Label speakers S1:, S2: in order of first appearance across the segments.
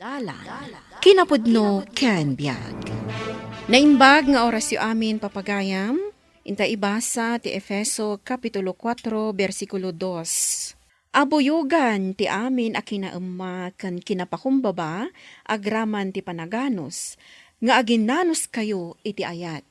S1: Dalan, kinapudno ken biag. Naimbag nga oras yu amin papagayam, inta ibasa ti Efeso Kapitulo 4, versikulo 2. Abuyugan ti amin a kinaemma ken kinapakumbaba, agraman ti panaganos, nga aginanos kayo iti ayat.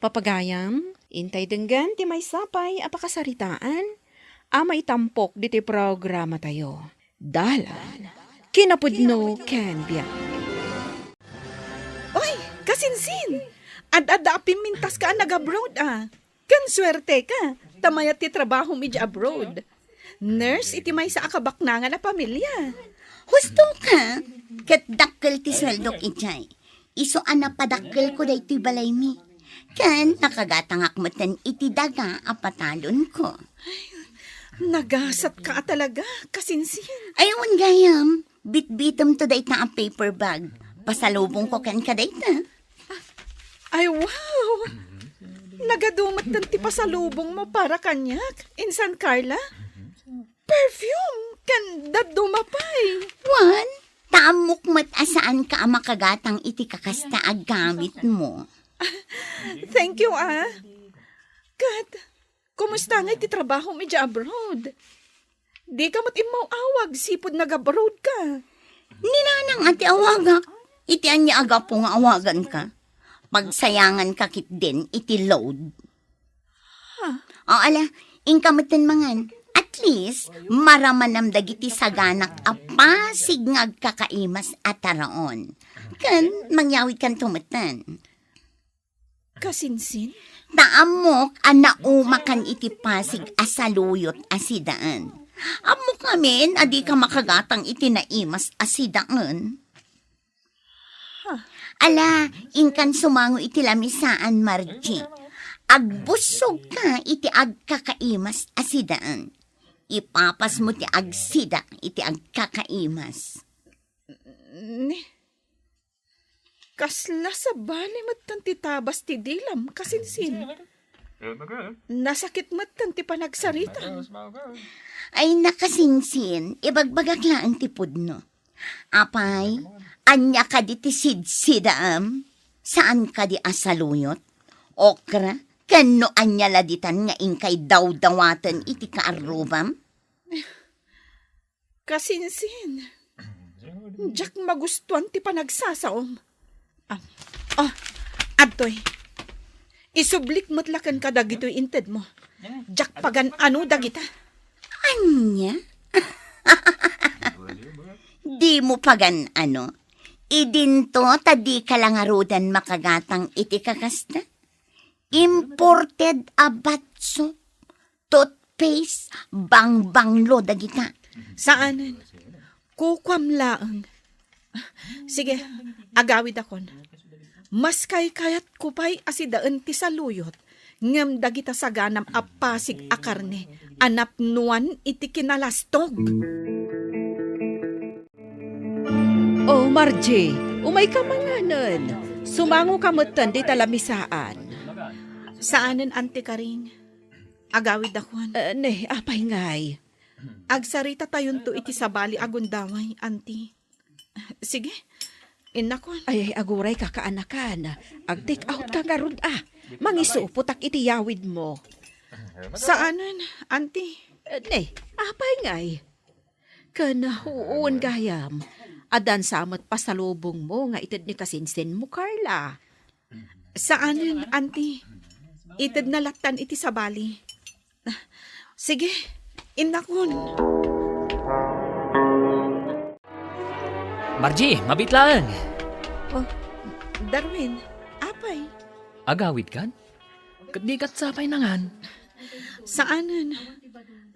S1: Papagayam, intay denggan ti may sapay apakasaritaan, ama itampok diti programa tayo. Dalan, kinapudno ken biag.
S2: Oy, kasinsin! Ad-ada pimintas ka nag-abroad Kan swerte ka, tamayat ti trabaho mi di abroad. Nurse, iti may sa akabaknangan na pamilya.
S3: Husto ka, kat dakkel ti sweldok itay. Iso ana padakkel ko day ti balay mi. Kan nakagatangak matan iti daga apatalon ko.
S2: Nagasat ka talaga, kasinsin.
S3: Ayawan gayam, bit-bitam to day ta a paper bag. Pasalubong ko kan ka day ta.
S2: Ay, wow! Nagadumat ng ti pasalubong mo para kanyak. Insan, Carla? Perfume! Kan dadumapay.
S3: Wan, tamok mat asaan ka ang makagatang iti kakasta ag gamit mo.
S2: Thank you, Kat, kumusta nga iti trabaho mi di abroad? Di ka matimaw awag, sipod nag-abroad ka.
S3: Ninanang ati awagak, iti anya aga po nga awagan ka. Pagsayangan ka kit din, iti load. O ala, inkamatan mangan. At least, maramanam dagiti saganak apasig nga agkakaimas at taraon. Kan, mangyawid kan tumatan.
S2: Kasinsin?
S3: Taamok, anaumakan iti pasig asaluyot asidaan. Amok amin, adi ka makagatang iti naimas asidaan. Ala, ingkan sumango iti lamisaan, Margie. Agbusog ka iti agkakaimas asidaan. Ipapas mo ti agsida iti agkakaimas.
S2: Kasla sa bali matan ti tabas ti dilam, kasinsin. Nasakit matan ti panagsarita.
S3: Ay nakasinsin, ibagbagak laan ti pudno. Apay, anya ka di ti sidsidaam? Saan ka di asaluyot? Okra, kano anya laditan nga ingkay daw-dawatan iti kaarubam?
S2: Kasinsin. Diyak magustuhan ti panagsasaom. Adtoy. Isublik mutlakan ka dagito'y inted mo. Diyak pagan ano dagita.
S3: Anya? Di mo pagan ano? Idinto tadi kalangarudan makagatang iti kakasta? Imported abatso, toothpaste, bang-banglo dagita.
S2: Saanan? Kukwam laang. Sige, agawid akon. Mas kayat kupay asidaan ti saluyot. Ngam dagita saganam apasig akarne. Anapnuan iti kinalastog.
S1: Oh, Margie, umay ka manganan. Sumango ka matan di talamisaan.
S2: Saanan, Ante Karing? Agawid akon.
S1: Apay ngay.
S2: Agsarita tayon to iti sabali agundaway, Ante. Sige, inakon.
S1: Ay, aguray ka kaanakan. Ag-take out ka nga ron Mangisuputak iti yawid mo.
S2: Saanan, Ante?
S1: Apay ngay. Kanahuon gayam. Adan samat pasalubong mo nga itad ni kasinsin mo, Carla.
S2: Saanan, Ante? Itad na latan iti sabali. Sige, inakon.
S4: Margie, mabitlaan.
S2: Oh, Darwin, apay?
S4: Agawid kan? Kadikat sapay nangan.
S2: Saanan?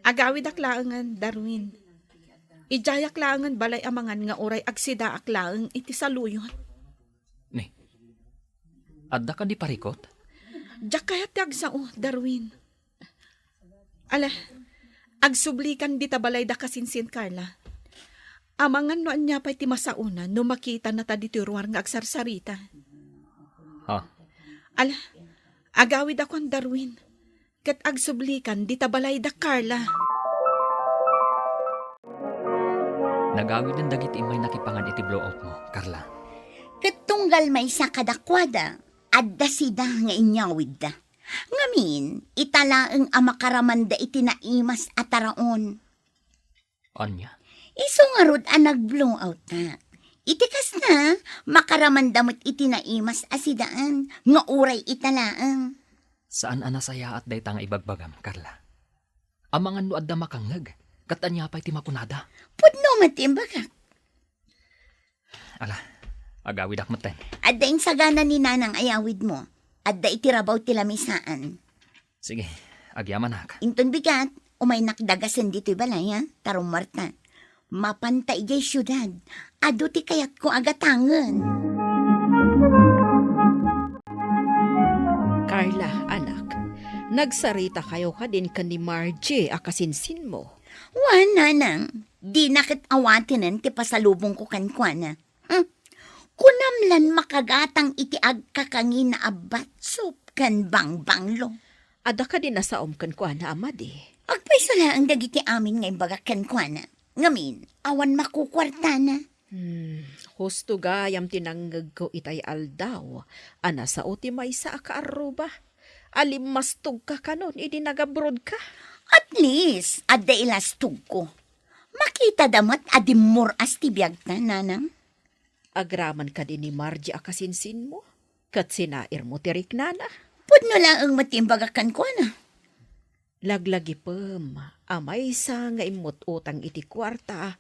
S2: Agawid aklaangan, Darwin. Ijayak laangan balay amangan nga oray agsida aklaang iti saluyot.
S4: Ni, adda ka di parikot?
S2: Diyak kaya tiyag sao, Darwin. Ala, agsublikan di tabalay da kasinsin, Carla. Amangan no anya pa'y ti masauna no makita na ta di tiruar nga agsarsarita.
S4: Ha?
S2: Ala, agawid akon, Darwin. Kat agsublikan di tabalay da, Carla.
S4: Nagawid ng dagiti may nakipangan iti blowout mo, Carla.
S3: Katunggal may sa kadakwada, adda sida nga inyawid da. Ngamin, italaang amakaramanda iti naimas at taraon.
S4: Anya?
S3: Iso nga rod ang nag-blowout na. Itikas na, makaramandamot iti naimas asidaan, nga uray italaang.
S4: Saan anasaya at dayta nga ibagbagam, Carla? Amangan no adda makangag, katanya pa'y timakunada.
S3: Pudno matimbagak.
S4: Ala, agawid akmaten.
S3: Adda ing sagana ni nanang ayawid mo. Adda itirabaw tilamisaan.
S4: Sige, agyaman ak.
S3: Inton bigat, umay nakdagasan dito'y balay ha, tarong Marta. Mapanta igay syudad, ado ti kayat ko agatangan.
S1: Carla, anak, nagsarita kayo ka din ka ni Margie akasinsin mo.
S3: Wan, nanang, di nakit awatinan ti pasalubong ko kankwana. Kunamlan makagatang iti agkakangin na abatsop kan bangbanglo.
S1: Ada ka din nasaom kan ko na amadi.
S3: Agpaisala ang dagiti amin ngay bagak kankwana. Ngamin, awan makukwarta na.
S1: Husto gayam tinanggag ko itay aldaw. Ana sa uti may sa akaaruba. Alimastog ka kanon, idi nagabrod ka.
S3: At least, adda ilastog ko. Makita damat adimor as tibiyag na, nanang.
S1: Agraman ka din ni Margie akasinsin mo. Kat sinair mo tirik nana.
S3: Pudno lang ang matimbagakan ko na.
S1: Laglagi pem, amay sa nga imot utang iti kwarta.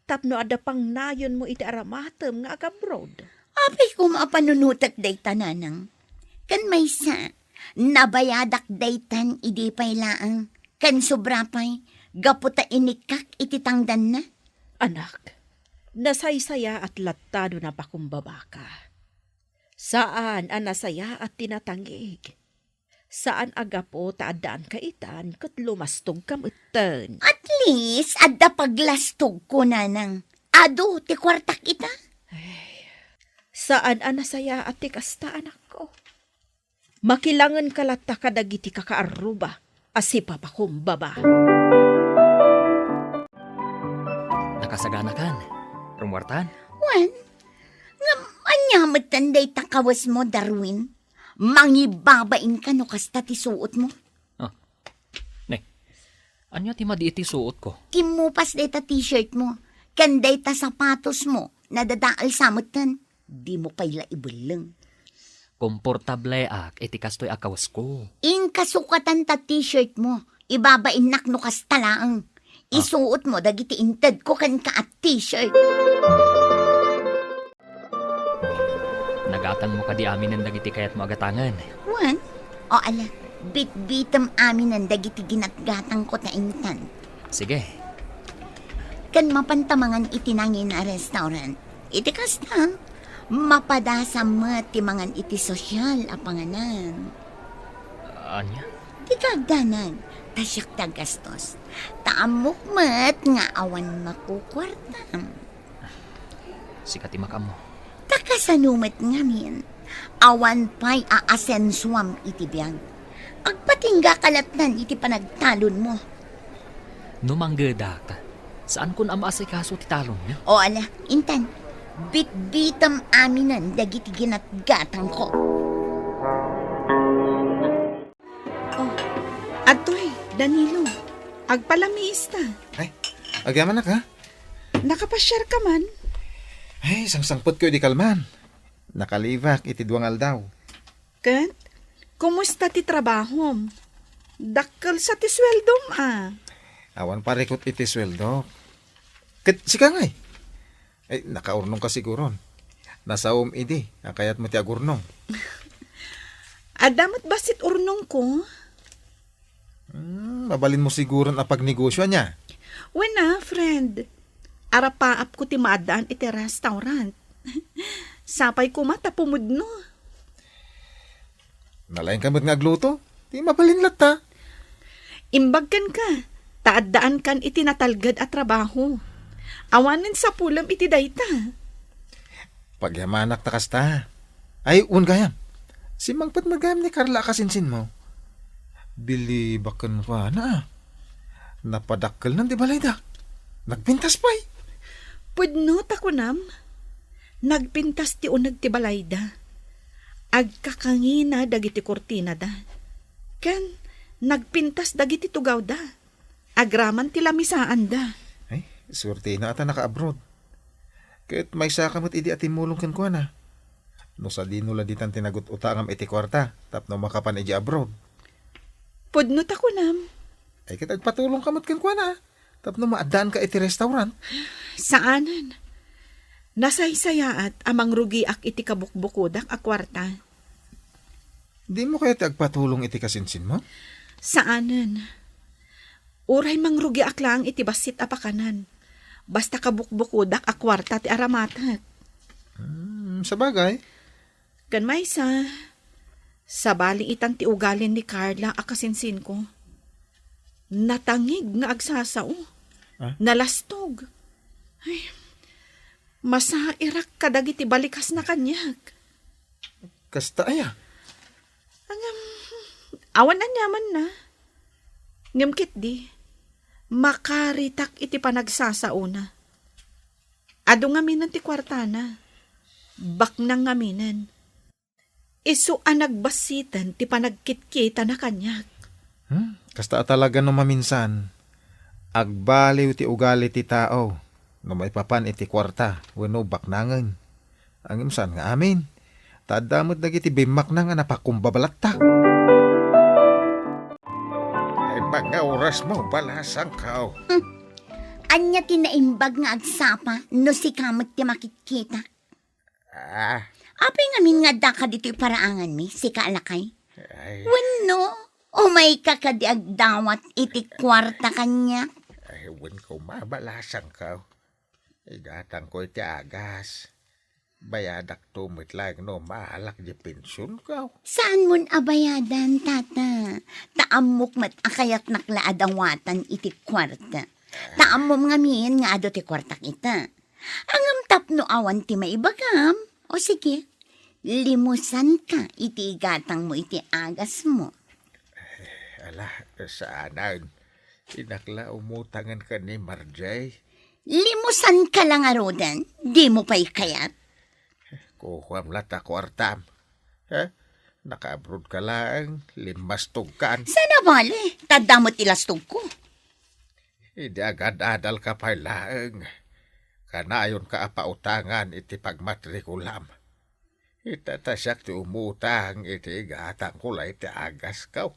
S1: Tapno ada pang nayon mo iti aramatem nga agabrod.
S3: Apay ko maapanunutak day tananang. Kan may sa, nabayadak daytan idi pay laang. Kan sobrapay, gaputa inikak iti tangdan na.
S1: Anak, nasaysaya at latado na pakumbaba ka. Saan ang nasaya at tinatangig? Saan agapo taadaan kaitan kat lumastong kamutan?
S3: At least, adda paglastog ko nanang. Ado, ti kwartak ita.
S1: Saan ang nasaya at tikasta anak ko? Makilangan kalata kadagiti kakaaruba asi papakumbaba.
S4: Nakasagana kan, rumwartan.
S3: Wan, nga anyamat tanday takawas mo, Darwin. Mangibabain ka no kasta ti suot mo.
S4: Anya ti madi iti suot ko?
S3: Kimupas day ta t-shirt mo. Kanday ta sapatos mo. Nadadaal samutan. Di mo payla ibulang.
S4: Komportable ak, iti kastoy akawas ko.
S3: In kasukatan ta t-shirt mo. Ibabain nak no kasta laang. Isuot mo dagiti inted ko kan ka at t-shirt.
S4: Nagatang mo kadi amin ng dagiti kayat mo agatangan.
S3: Wan? O ala, bit-bitam amin ang dagiti ginatgatang ko na intan.
S4: Sige,
S3: Kan mapantamangan itinangin na restaurant. Iti kasta, mapadasam mo ti mangan iti sosyal a panganan.
S4: anya?
S3: Di kagdanan, tasyak tagastos. Taamok mat nga awan makukwartam.
S4: Sikati makam mo.
S3: Takasanumat ngamin, awan pa'y aasensuam iti biyag. Agpatingga kalatnan iti panagtalon mo.
S4: Numanggedak ta. Saan kun amaasikaso ti talon niya?
S3: O ala, intan, bit-bitam aminan dagiti ginatgatang ko.
S2: Atoy, Danilo, agpalamiista.
S5: Ay, agyaman na ka?
S2: Nakapasyar ka man.
S5: Ay, sangsangpot ko di kalman. Nakalivak iti duwang aldaw.
S2: Kat, kumusta ti trabahom? Dakkel sa ti sweldom
S5: Awan parekot iti sweldo. Kat sika ngay. Ay, nakaurnong ka siguron. Nasaom idi, kayat mo ti agurnong.
S2: Adamat basit urnong ko?
S5: Mabalin mo siguron a pagnegosyo niya.
S2: Wena, friend. Arapaap ko ti maadaan iti restaurant. Sapay ko mata pumudno.
S5: Nalayan ka mo't nga agluto. Di mabalin lata.
S2: Imbagkan ka. Taadaan kan iti natalgad at trabaho. Awanin sa pulam iti dayta.
S5: Pagyamanak ta kasta. Ay, un gayam. Si mangpat magayam ni Carla kasinsin mo. Bili bakan pa na. Napadakkel ng di balay da. Nagpintas pa'y.
S2: Pudno takunam, nagpintas ti unag ti balayda. Agkakangina dagiti kurtina da. Ken, nagpintas dagiti tugaw da. Agraman ti lamisaan da.
S5: Ay, surti na ata naka-abroad. Kahit may sakamot idi at imulong kan kuha na. No sa di nula ditan tinagot utangam iti kwarta, tapno makapan iji abroad.
S2: Pudno takunam,
S5: Ay kitag patulong kamot kan kuha na. Tapno maadaan ka iti restaurant.
S2: saanan? Nasaysayaat amang rugi ak iti kabukbukudak a kwarta.
S5: Di mo kaya agpatulong iti kasinsin mo?
S2: Saanan? Uray mangrugi ak lang iti basit apakanan. Basta kabukbukudak a kwarta ti aramatat.
S5: Sa bagay.
S2: Kan maysa, sa baling itan ti ugalin ni Carla a kasinsin ko. Natangig nga agsasao.
S5: Ah?
S2: Nalastog. Ay, masairak kadagiti balikas na kanyak.
S5: Kasta aya.
S2: Awan anyaman na. Ngamkit di, makaritak iti panagsasao na. Ado ngaminan ti kwartana. Bak nang ngaminan. Isu anagbasitan ti panagkitkita na kanyak.
S5: Kasta talaga no maminsan. Agbaliw ti ugali ti tao. No may papan iti kwarta. Wano baknangan. Ang imsan nga amin. Tadamot dagiti bimak na nga napakumbabalat ta. Ay mga oras mo balasang kao.
S3: Anya tinaimbag nga agsapa no si kamot ti makikita. Apay ngamin nga da ka dito'y paraangan mi, si kaalakay.
S5: Ay,
S3: Wano, umay ka di agdawat iti kwarta kanya.
S5: ay wan ko mabalasang kao. Igatang ko iti agas. Bayadak tumit lang no maalak di pensyon kao.
S3: Saan mon abayadan, tata? Taamok mat akayat naklaadawatan iti kwarta. Taamom ngamin nga ado ti kwarta kita. Angam tapno awan ti maibagam. O sige, limusan ka iti igatang mo iti agas mo.
S5: Ala, saanan. Inakla umutangan ka ni Marjay.
S3: Limusan ka lang arodan, di mo pa'y kayat.
S5: Kuhuam lata kwartam. Naka-abroad ka lang, limastog kan.
S3: Sana bale, tadamot ilastog ko.
S5: Hindi agad adal ka pa laeng. Kanayon ka apautangan iti pagmatrikulam. Itatasyak ti umutang iti igatang kulay ti agas kaw.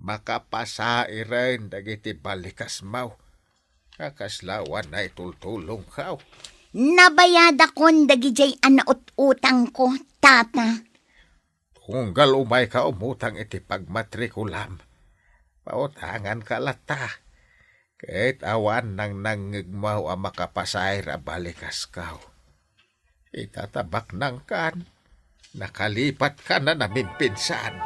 S5: Makapasairen dagiti balikas mau. Akaslawan na itultulong kaw.
S3: Nabayada kon dagijay anaot utang ko, tata.
S5: Tunggal umay ka umutang iti pagmatrikulam. Pautangan ka lata. Kahit awan nang nangigmaw ang makapasair a balikas kaw. Itatabak nang kan. Nakalipat ka na namin pinsan.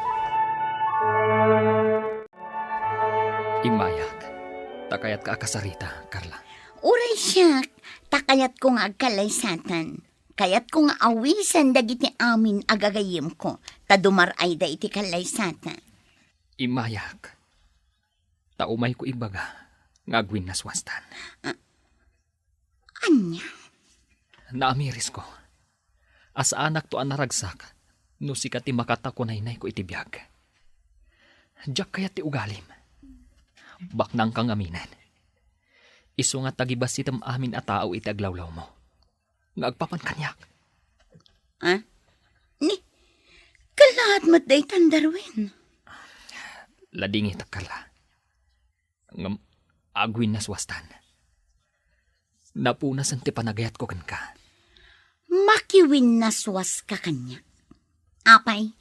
S4: Imayak. Takayat ka akasarita, Carla.
S3: Uray siyak, takayat ko nga agkalaysatan. Kayat ko nga awisan dagiti amin agagayim ko. Tadumaray da iti kalaysatan.
S4: Imayak. Taumay ko ibaga. Ngagwin na swastan.
S3: Anya?
S4: Naamiris ko. As anak to ang naragsak, no sikat ti makatakunaynay ko itibiyag. Diyak kaya ti ugalim. Baknang kang aminan. Iso nga tagibas sitam amin a tao iti aglawlaw mo. Ngagpapan kanyak.
S3: Ni, kalahat mo't day tandarwin.
S4: Lading itakala. Ngam, agwin na swastan. Napunasan ti panagayat ko kan ka.
S3: Makiwin na swas ka kanya. Apay,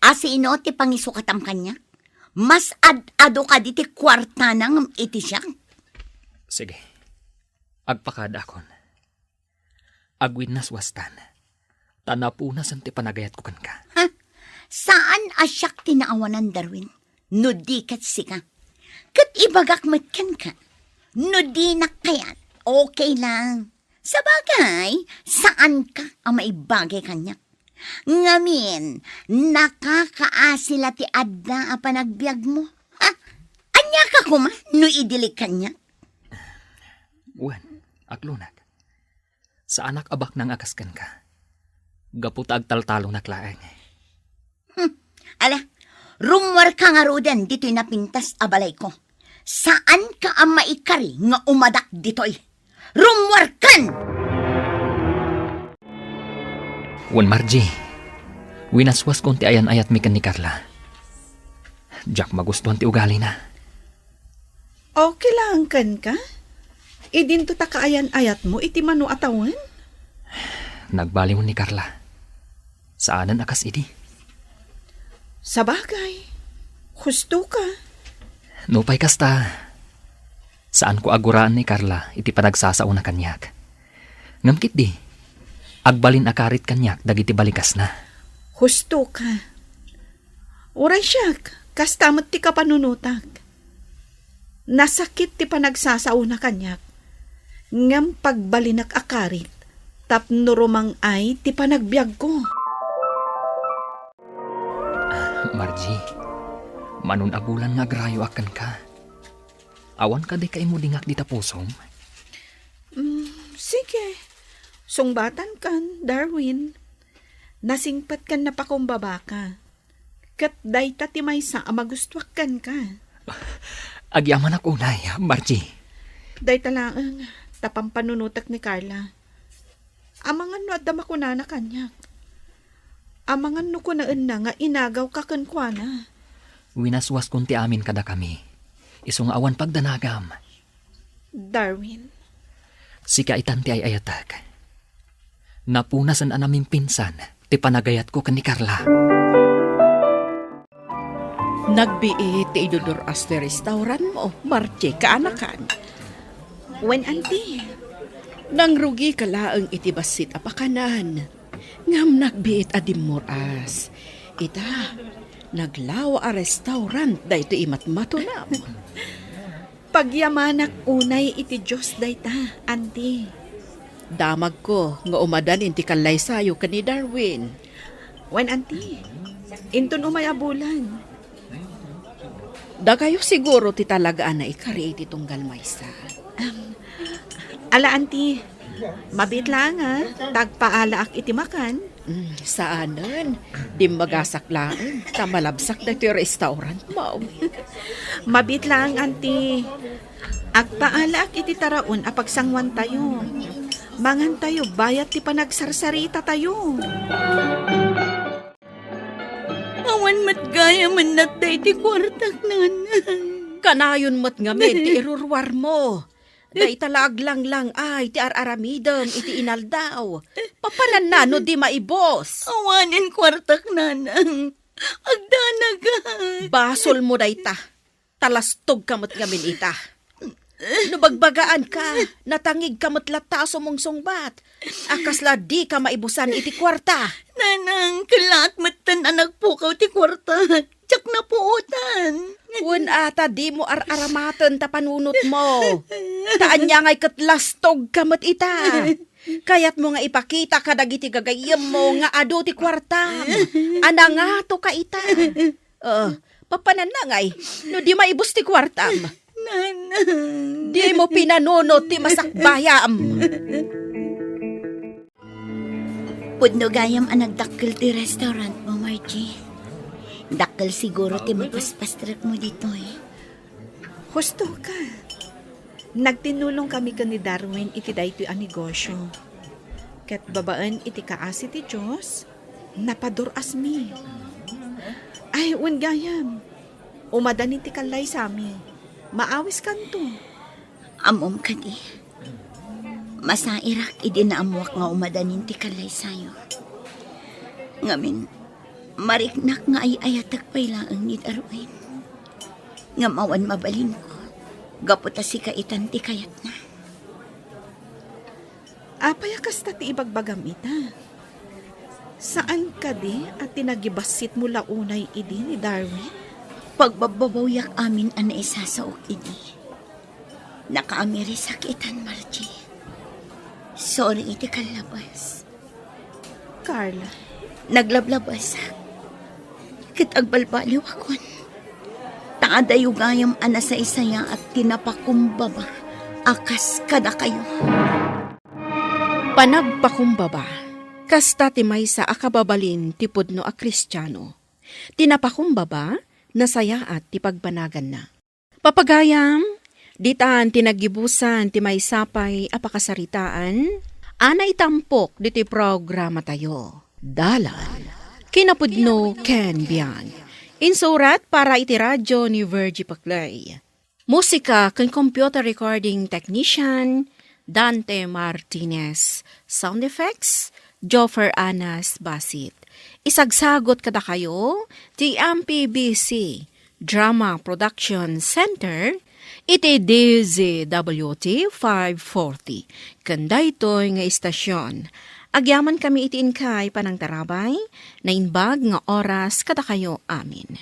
S3: asino ti pangisukatam kanya? Mas ad-ado ka di ti kwarta nang iti siya.
S4: Sige. Agpakada kon. Agwin na swastan. Tanapunasan ti panagayat ko kan ka.
S3: Saan asyak tinaawanan Darwin? No di kat sika. Kat ibagak matkan ka. No di nakayat. Okay lang. Sa bagay, saan ka ang maibagay kanya? Ngamin, nakakaasila ti adda a panagbiag mo. Anya ka kuma, no idilig kanya?
S4: Wan, aklunag. Sa anak abak nang akaskan ka. Gaputa agtaltalong naklaang.
S3: Ala, rumor ka nga roden dito'y napintas abalay ko. Saan ka ang maikari nga umadak dito'y? Rumor kan!
S4: Wan Margie, winaswas kong ti ayan-ayat mi kan ni Carla. Jack magustuhan ti ugali na.
S2: Okay lang kan ka? Idin to ta kaayan-ayat mo, iti mano atawan?
S4: Nagbaliw ni Carla. Saanan akas idi?
S2: Sa bagay, husto ka.
S4: Nupay kasta. Saan ko aguraan ni Carla iti panagsasao na kanyak. Ngamkit di, agbalin akarit kanyak dagiti balikas na.
S2: Husto ka. Uray siyak, kastamot ti kapanunutag. Nasakit ti panagsasao na kanyak. Ngam pagbalinak akarit, tapno rumang ay ti panagbiag ko.
S4: Margie, manun abulan nga agrayo akan ka. Awan ka di kay mo dingak di tapusom.
S2: Sige, sungbatan kan, Darwin. Nasingpat kan napakumbaba ka. Kat dayta ti maysa amagustuak kan ka.
S4: Agyaman ako unay, Margie.
S2: Dayta laang tapang panunutak ni Carla. Amangan no at dama ko na kanyak. Amangan no ko na nga inagaw ka kankwana.
S4: Winaswas kunti amin kada kami. Isong awan pagdanagam.
S2: Darwin,
S4: Si kaitan ti ay ayatag. Napunasan anaming pinsan, ti panagayat ko kan ni Carla.
S1: Nagbiit ti iduduras ti restaurant mo, Margie, kaanakan.
S2: when auntie,
S1: Nang rugi ka laang iti basit apakanan. Ngam nagbiit adimuras. Ita, naglawa a restaurant dayto imatmatunam.
S2: pagyamanak unay iti Diyos dayta, auntie.
S1: Damag ko nga umadan inti kalay sayo ka ni Darwin.
S2: When auntie, inton umayabulan.
S1: Da kayo siguro ti talagaan na ikari iti tunggal maysa.
S2: Ala auntie, mabit lang ha, tagpaala ak iti makan.
S1: Saanan, di magasaklaan, tamalabsak na iti restaurant mo.
S2: Mabit lang auntie. Agpaala ak iti taraon apagsangwan tayo. Mangan tayo, bayat ti panagsarsarita tayo.
S3: Awan matgaya man natay ti kwartak nanan.
S1: Kanayon mo't ngamin, ti irurwar mo. Da italag lang ay, ti araramidam, iti inaldaw. Papanan na, no di maibos.
S3: Awanin kwartak nanan. Agdanagan.
S1: Basol mo da ita. Talastog kamot ngamin ita. No bagbagaan ka, natangig kamot lataso mong sungbat. Akasla di ka maibusan iti kwarta.
S3: Nanang, kalat matan anak pukaw ti kwartak. Tsak na puutan.
S1: Kun ata di mo aramatan ta panunot mo. Taan niya nga'y katlastog kamot ita. Kaya't mo nga ipakita ka dagiti gagayam mo nga ado ti kwartam. Anangato ka ita. Papanan na nga'y, no di maibus ti kwartam.
S3: Nanang.
S1: Di mo pinanunot ti masakbayam.
S3: Pudno gayam ang nagdakkel ti restaurant mo, Margie. Dakkel siguro ti magpaspastrak mo dito eh.
S2: Husto ka. Nagtinulong kami ka ni Darwin iti daytoy a negosyo. Ket babaan iti kaasi ti Diyos, napaduras mi. Ay, gayam. Umadan iti kalay sami. Maawis kanto.
S3: Amom ka di. Masairak idinaamuak nga umadanin ti kalay sayo. Ngamin, mariknak nga ay ayatag pailaang ni Darwin. Ngamawan mabalin ko. Gaputa si kaitan ti kayat na.
S2: Apaya kasta ti ibagbagam ita. Saan ka di at tinagibasit mo launay idi ni Darwin?
S3: Pagbabawyak amin ang naisasaok idi. Nakaamiri sakitan, Margie. Sorry iti kalabas.
S2: Carla,
S3: Naglablabas. Kit agbalbaliw akon. Taadayugayam ana sa isaya at tinapakumbaba. Akas kada kayo.
S1: Panagpakumbaba, kasta ti maysa akababalin ti pudno a Kristiyano. Tinapakumbaba, nasaya at ti pagbanagan na. Papagayam, ditaan tinagibusan ti maysapay apakasaritaan, anay tampok diti programa tayo. Dalan, kinapudno Ken Biag. Insurat para iti radyo ni Virgie Paclay. Musika kan computer recording technician, Dante Martinez. Sound effects, Joffer Anas Basit. Isagsagot kada kayo, ti MPBC Drama Production Center, iti DZWT 540. Kanda ito'y nga istasyon. Agyaman kami iti inkay panang tarabay, na inbag nga oras kada kayo amin.